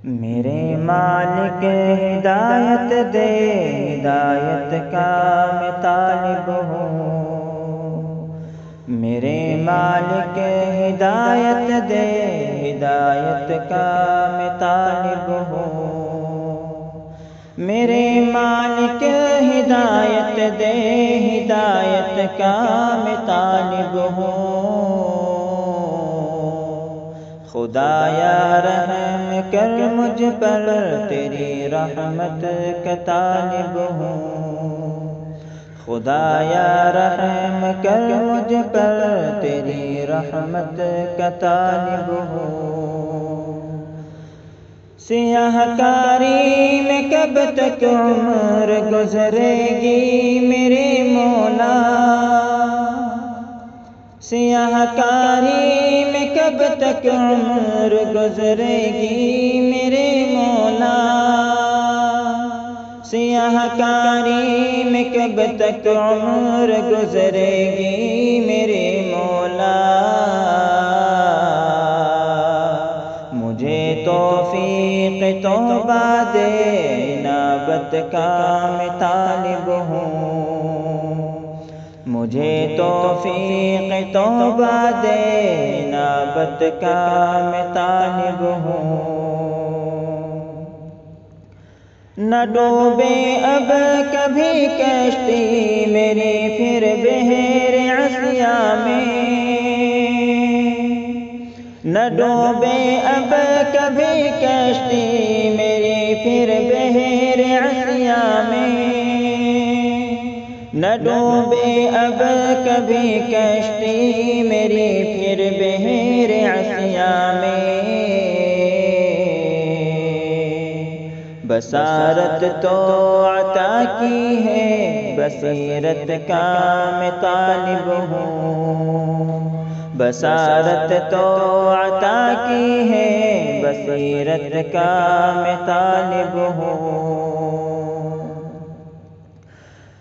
میرے مالک ہدایت دے، ہدایت کا میں طالب ہوں۔ میرے مالک ہدایت دے، ہدایت کا میں طالب ہوں۔ میرے مالک ہدایت دے، ہدایت کا میں طالب ہوں۔ خدایا رحم کر مجھ پر، تیری رحمت کا طالب ہوں۔ خدایا رحم کر مجھ پر، تیری رحمت کا طالب ہوں۔ سیاہ کاری میں کب تک عمر گزرے گی میرے مولا، سیاہ کاری میں کب تک عمر گزرے گی میرے مولا، سیاہ کاری میں کب تک عمر گزرے گی میرے مولا۔ مجھے توفیق توبہ دے، انابت کا میں طالب ہوں۔ مجھے توفیق توبہ دے، انابت کا میں طالب ہوں۔ نہ ڈوبے اب کبھی کشتی میری پھر بحر عصیا میں، نہ ڈوبے اب کبھی کشتی میری پھر بحر عصیا میں، نہ ڈوبے اب کبھی کشتی میری پھر بحر عصیا میں۔ بصارت تو عطا کی ہے، بصیرت کا میں طالب ہوں۔ بصارت تو عطا کی ہے، بصیرت کا میں طالب ہوں۔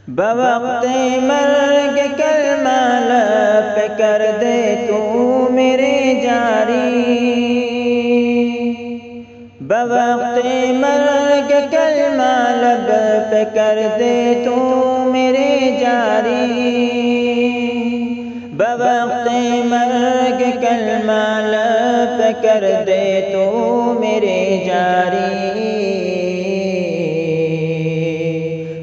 بوقت مرگ کلمہ لب پہ کر دے تو میرے جاری، بوقت مرگ کلمہ لب پہ کر دے تو میرے جاری، بوقت مرگ کلمہ لب پہ کر دے تو میرے جاری۔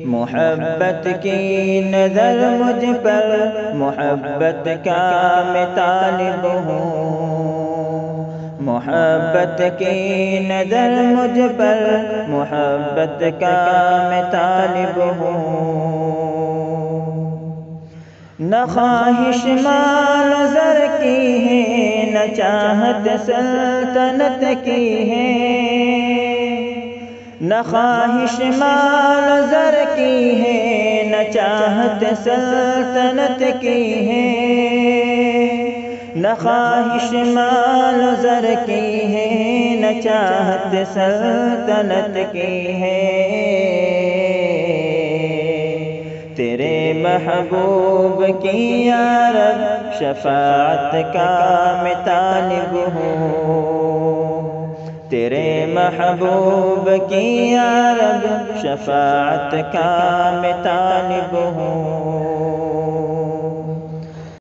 محبت کی نظر مجھ پر، محبت کا میں طالب ہوں۔ محبت کی نظر مجھ پر، محبت کا میں طالب ہوں۔ نہ خواہش مال و زر کی ہے، نہ چاہت سلطنت کی ہے، نہ خواہش مال و زر کی ہے، نہ چاہت سلطنت کی ہے، نہ خواہش مال و زر کی ہے، نہ چاہت سلطنت کی ہے۔ تیرے محبوب کی یا رب شفاعت کا میں طالب ہوں۔ تیرے محبوب کی یا رب شفاعت کا میں طالب ہوں۔